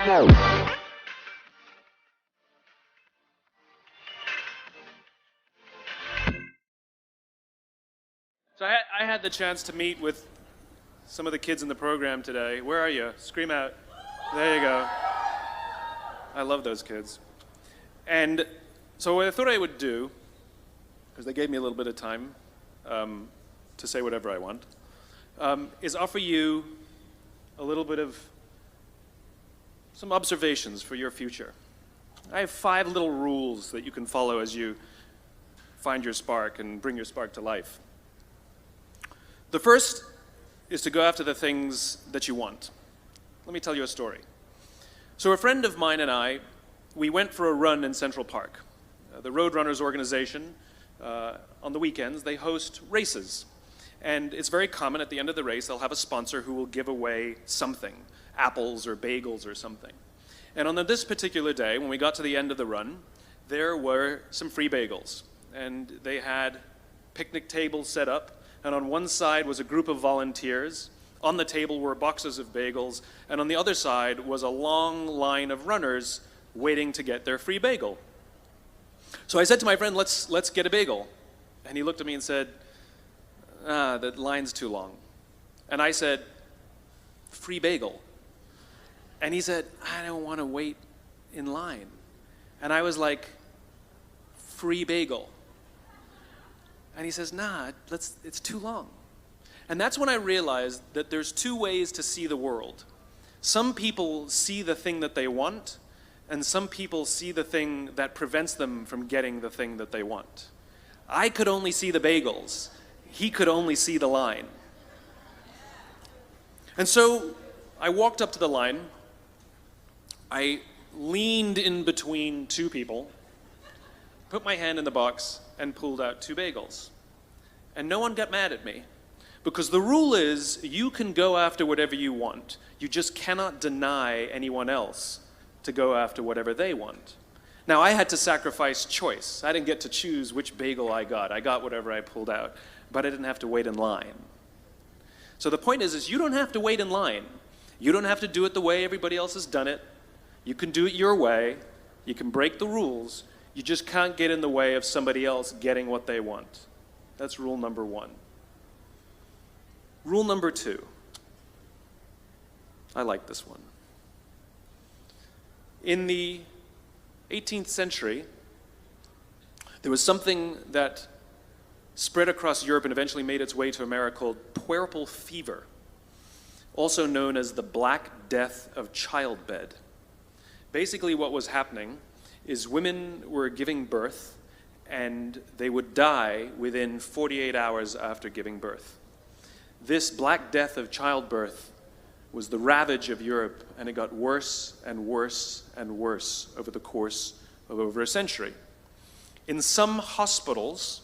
So I had the chance to meet with some of the kids in the program today. Where are you? Scream out. There you go. I love those kids. And so what I thought I would do, because they gave me a little bit of time to say whatever I want, is offer you a little bit of some observations for your future. I have 5 little rules that you can follow as you find your spark and bring your spark to life. The first is to go after the things that you want. Let me tell you a story. So a friend of mine and I, we went for a run in Central Park. The Roadrunners organization, on the weekends, they host races. And it's very common at the end of the race, they'll have a sponsor who will give away something, apples or bagels or something. And on this particular day, when we got to the end of the run, there were some free bagels. And they had picnic tables set up. And on one side was a group of volunteers. On the table were boxes of bagels. And on the other side was a long line of runners waiting to get their free bagel. So I said to my friend, let's get a bagel. And he looked at me and said, the line's too long. And I said, free bagel. And he said, I don't want to wait in line. And I was like, free bagel. And he says, nah, it's too long. And that's when I realized that there's 2 ways to see the world. Some people see the thing that they want, and some people see the thing that prevents them from getting the thing that they want. I could only see the bagels. He could only see the line. And so I walked up to the line. I leaned in between 2 people, put my hand in the box, and pulled out 2 bagels. And no one got mad at me, because the rule is you can go after whatever you want. You just cannot deny anyone else to go after whatever they want. Now, I had to sacrifice choice. I didn't get to choose which bagel I got. I got whatever I pulled out, but I didn't have to wait in line. So the point is you don't have to wait in line. You don't have to do it the way everybody else has done it. You can do it your way. You can break the rules. You just can't get in the way of somebody else getting what they want. That's rule number 1. Rule number 2. I like this one. In the 18th century, there was something that spread across Europe and eventually made its way to America called puerperal fever, also known as the Black Death of childbed. Basically what was happening is women were giving birth and they would die within 48 hours after giving birth. This Black Death of childbirth was the ravage of Europe, and it got worse and worse and worse over the course of over a century. In some hospitals,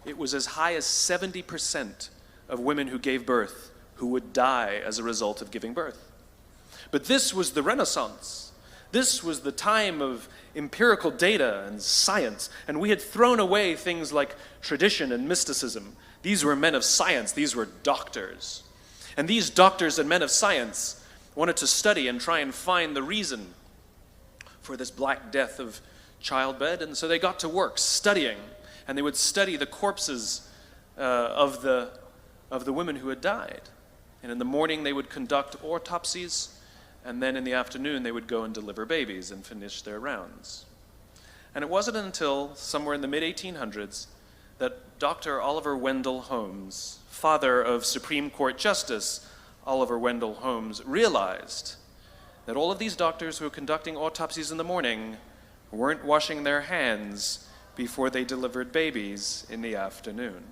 it was as high as 70% of women who gave birth who would die as a result of giving birth. But this was the Renaissance. This was the time of empirical data and science, and we had thrown away things like tradition and mysticism. These were men of science. These were doctors. And these doctors and men of science wanted to study and try and find the reason for this Black Death of childbed, and so they got to work studying, and they would study the corpses of the women who had died. And in the morning they would conduct autopsies, and then in the afternoon they would go and deliver babies and finish their rounds. And it wasn't until somewhere in the mid-1800s that Dr. Oliver Wendell Holmes, father of Supreme Court Justice Oliver Wendell Holmes, realized that all of these doctors who were conducting autopsies in the morning weren't washing their hands before they delivered babies in the afternoon.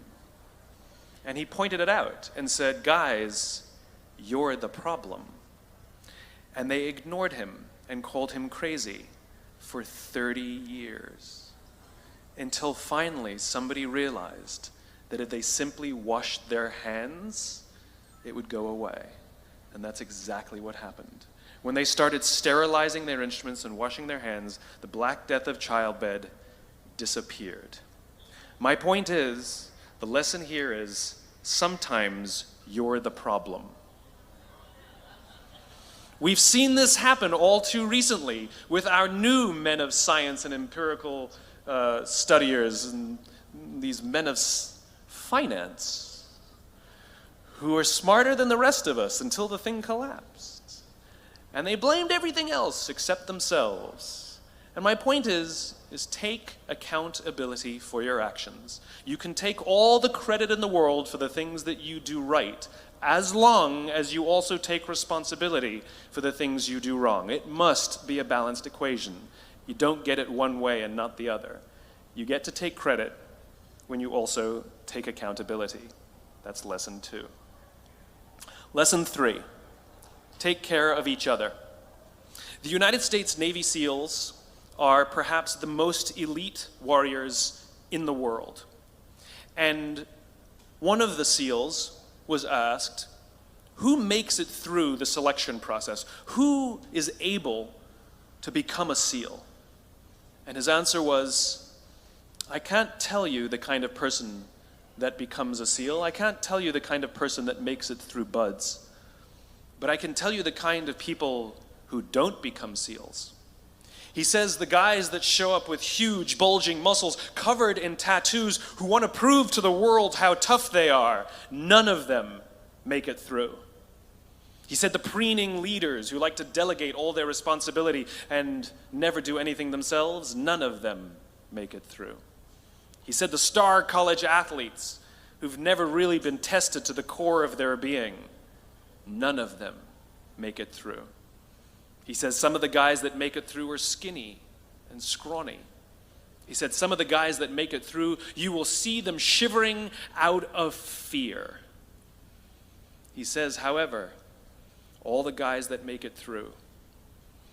And he pointed it out and said, guys, you're the problem. And they ignored him and called him crazy for 30 years. Until finally somebody realized that if they simply washed their hands, it would go away. And that's exactly what happened. When they started sterilizing their instruments and washing their hands, the Black Death of childbed disappeared. My point is, the lesson here is, sometimes you're the problem. We've seen this happen all too recently with our new men of science and empirical studiers and these men of finance who are smarter than the rest of us until the thing collapsed. And they blamed everything else except themselves. And my point is take accountability for your actions. You can take all the credit in the world for the things that you do right, as long as you also take responsibility for the things you do wrong. It must be a balanced equation. You don't get it one way and not the other. You get to take credit when you also take accountability. That's lesson 2. Lesson 3, take care of each other. The United States Navy SEALs are perhaps the most elite warriors in the world. And one of the SEALs was asked, who makes it through the selection process? Who is able to become a SEAL? And his answer was, I can't tell you the kind of person that becomes a SEAL. I can't tell you the kind of person that makes it through BUD/S. But I can tell you the kind of people who don't become SEALs. He says the guys that show up with huge, bulging muscles, covered in tattoos, who want to prove to the world how tough they are, none of them make it through. He said the preening leaders who like to delegate all their responsibility and never do anything themselves, none of them make it through. He said the star college athletes who've never really been tested to the core of their being, none of them make it through. He says some of the guys that make it through are skinny and scrawny. He said some of the guys that make it through, you will see them shivering out of fear. He says, however, all the guys that make it through,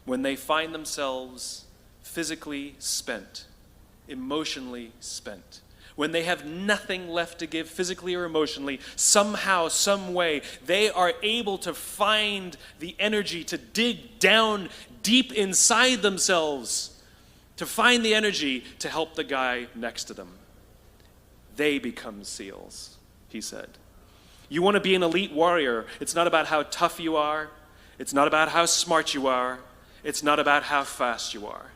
when they find themselves physically spent, emotionally spent, when they have nothing left to give physically or emotionally, somehow, some way, they are able to find the energy to dig down deep inside themselves, to find the energy to help the guy next to them. They become SEALs, he said. You want to be an elite warrior. It's not about how tough you are. It's not about how smart you are. It's not about how fast you are.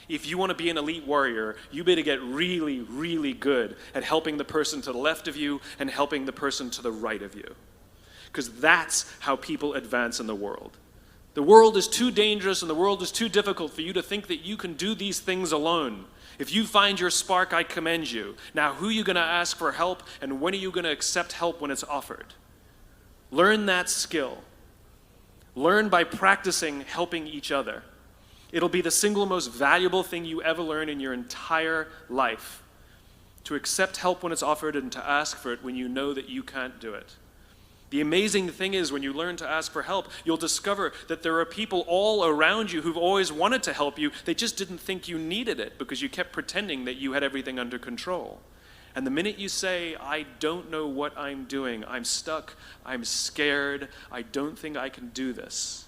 If you want to be an elite warrior, you better get really, really good at helping the person to the left of you and helping the person to the right of you. Because that's how people advance in the world. The world is too dangerous and the world is too difficult for you to think that you can do these things alone. If you find your spark, I commend you. Now, who are you going to ask for help, and when are you going to accept help when it's offered? Learn that skill. Learn by practicing helping each other. It'll be the single most valuable thing you ever learn in your entire life. To accept help when it's offered and to ask for it when you know that you can't do it. The amazing thing is when you learn to ask for help, you'll discover that there are people all around you who've always wanted to help you. They just didn't think you needed it because you kept pretending that you had everything under control. And the minute you say, I don't know what I'm doing, I'm stuck, I'm scared, I don't think I can do this,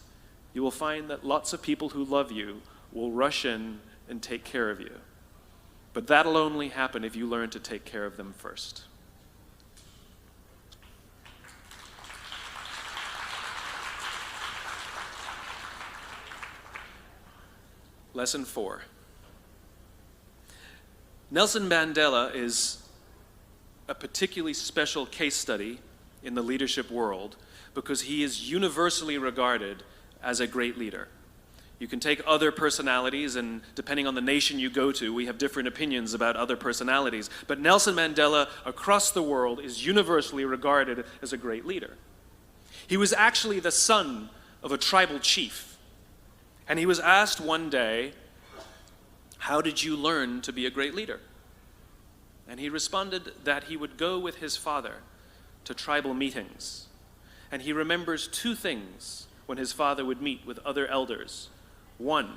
you will find that lots of people who love you will rush in and take care of you. But that'll only happen if you learn to take care of them first. Lesson 4. Nelson Mandela is a particularly special case study in the leadership world because he is universally regarded as a great leader. You can take other personalities, and depending on the nation you go to, we have different opinions about other personalities. But Nelson Mandela, across the world, is universally regarded as a great leader. He was actually the son of a tribal chief. And he was asked one day, how did you learn to be a great leader? And he responded that he would go with his father to tribal meetings. And he remembers two things when his father would meet with other elders. One,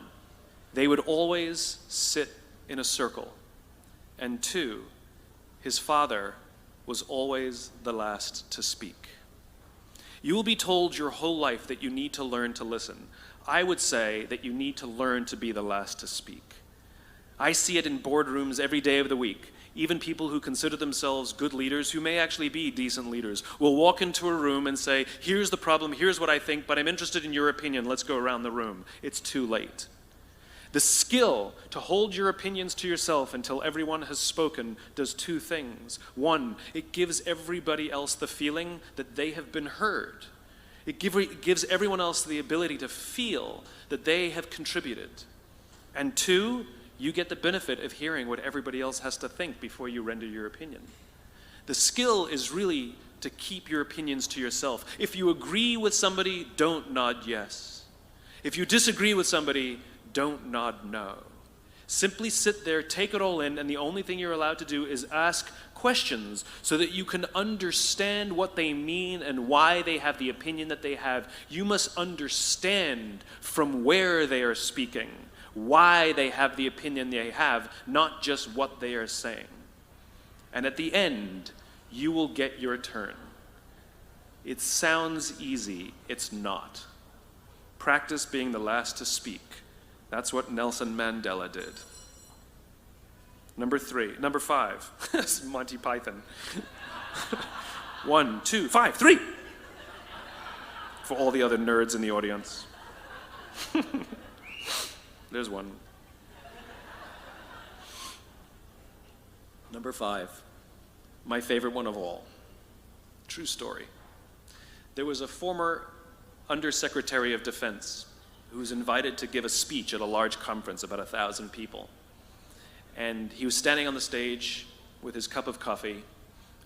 they would always sit in a circle. And two, his father was always the last to speak. You will be told your whole life that you need to learn to listen. I would say that you need to learn to be the last to speak. I see it in boardrooms every day of the week. even people who consider themselves good leaders, who may actually be decent leaders, will walk into a room and say, here's the problem, here's what I think, but I'm interested in your opinion, let's go around the room. It's too late. The skill to hold your opinions to yourself until everyone has spoken does two things. One, it gives everybody else the feeling that they have been heard. It gives everyone else the ability to feel that they have contributed. And two, you get the benefit of hearing what everybody else has to think before you render your opinion. The skill is really to keep your opinions to yourself. If you agree with somebody, don't nod yes. If you disagree with somebody, don't nod no. Simply sit there, take it all in, and the only thing you're allowed to do is ask questions so that you can understand what they mean and why they have the opinion that they have. You must understand from where they are speaking, why they have the opinion they have, not just what they are saying. And at the end, you will get your turn. It sounds easy, it's not. Practice being the last to speak. That's what Nelson Mandela did. Number 5. This is Monty Python. 1, 2, 5, 3. For all the other nerds in the audience. There's one. Number 5. My favorite one of all. True story. There was a former Undersecretary of Defense who was invited to give a speech at a large conference, about 1,000 people. And he was standing on the stage with his cup of coffee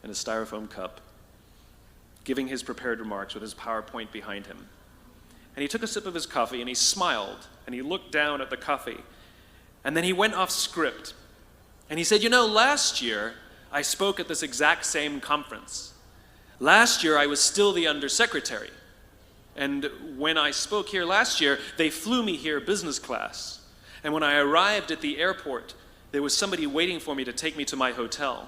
and his styrofoam cup, giving his prepared remarks with his PowerPoint behind him. And he took a sip of his coffee and he smiled and he looked down at the coffee. And then he went off script. And he said, last year I spoke at this exact same conference. Last year I was still the undersecretary. And when I spoke here last year, they flew me here business class. And when I arrived at the airport, there was somebody waiting for me to take me to my hotel.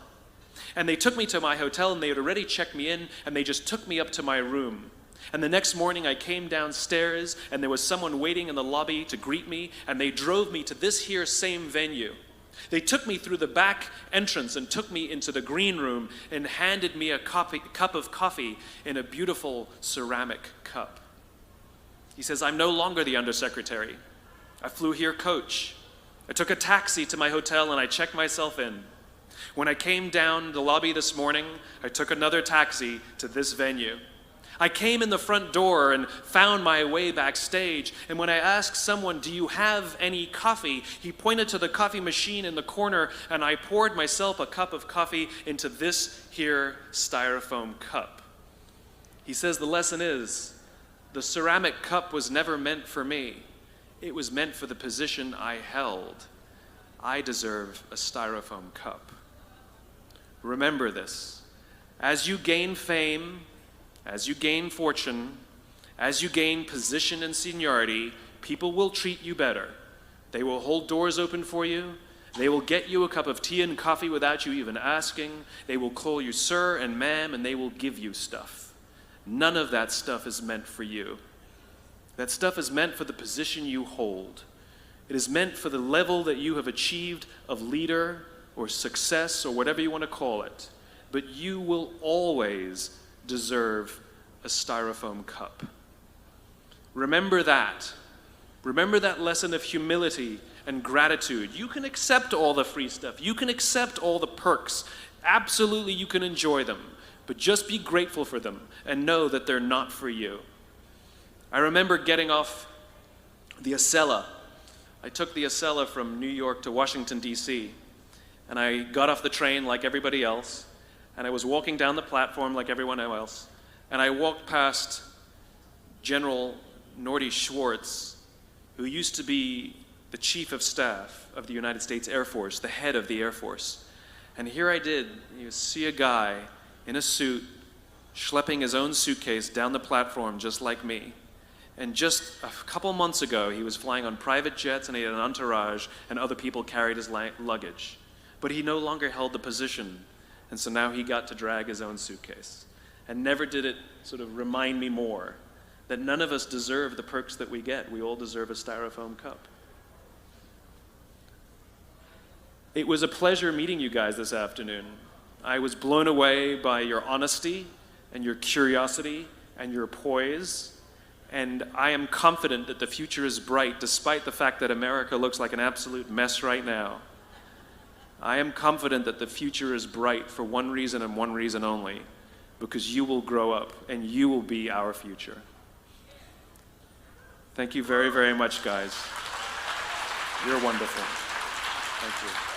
And they took me to my hotel and they had already checked me in and they just took me up to my room. And the next morning I came downstairs and there was someone waiting in the lobby to greet me and they drove me to this here same venue. They took me through the back entrance and took me into the green room and handed me a cup of coffee in a beautiful ceramic cup. He says, I'm no longer the undersecretary. I flew here coach. I took a taxi to my hotel and I checked myself in. When I came down the lobby this morning, I took another taxi to this venue. I came in the front door and found my way backstage, and when I asked someone, do you have any coffee? He pointed to the coffee machine in the corner, and I poured myself a cup of coffee into this here styrofoam cup. He says the lesson is, the ceramic cup was never meant for me. It was meant for the position I held. I deserve a styrofoam cup. Remember this. As you gain fame, as you gain fortune, as you gain position and seniority, people will treat you better. They will hold doors open for you. They will get you a cup of tea and coffee without you even asking. They will call you sir and ma'am, and they will give you stuff. None of that stuff is meant for you. That stuff is meant for the position you hold. It is meant for the level that you have achieved of leader or success or whatever you want to call it. But you will always deserve a styrofoam cup. Remember that. Remember that lesson of humility and gratitude. You can accept all the free stuff. You can accept all the perks. Absolutely, you can enjoy them. But just be grateful for them and know that they're not for you. I remember getting off the Acela. I took the Acela from New York to Washington, D.C. And I got off the train like everybody else. And I was walking down the platform like everyone else. And I walked past General Norty Schwartz, who used to be the chief of staff of the United States Air Force, the head of the Air Force. And here I did, you see a guy in a suit schlepping his own suitcase down the platform just like me. And just a couple months ago, he was flying on private jets and he had an entourage and other people carried his luggage. But he no longer held the position, and so now he got to drag his own suitcase. And never did it sort of remind me more that none of us deserve the perks that we get. We all deserve a styrofoam cup. It was a pleasure meeting you guys this afternoon. I was blown away by your honesty and your curiosity and your poise. And I am confident that the future is bright, despite the fact that America looks like an absolute mess right now. I am confident that the future is bright for one reason and one reason only, because you will grow up and you will be our future. Thank you very, very much, guys. You're wonderful. Thank you.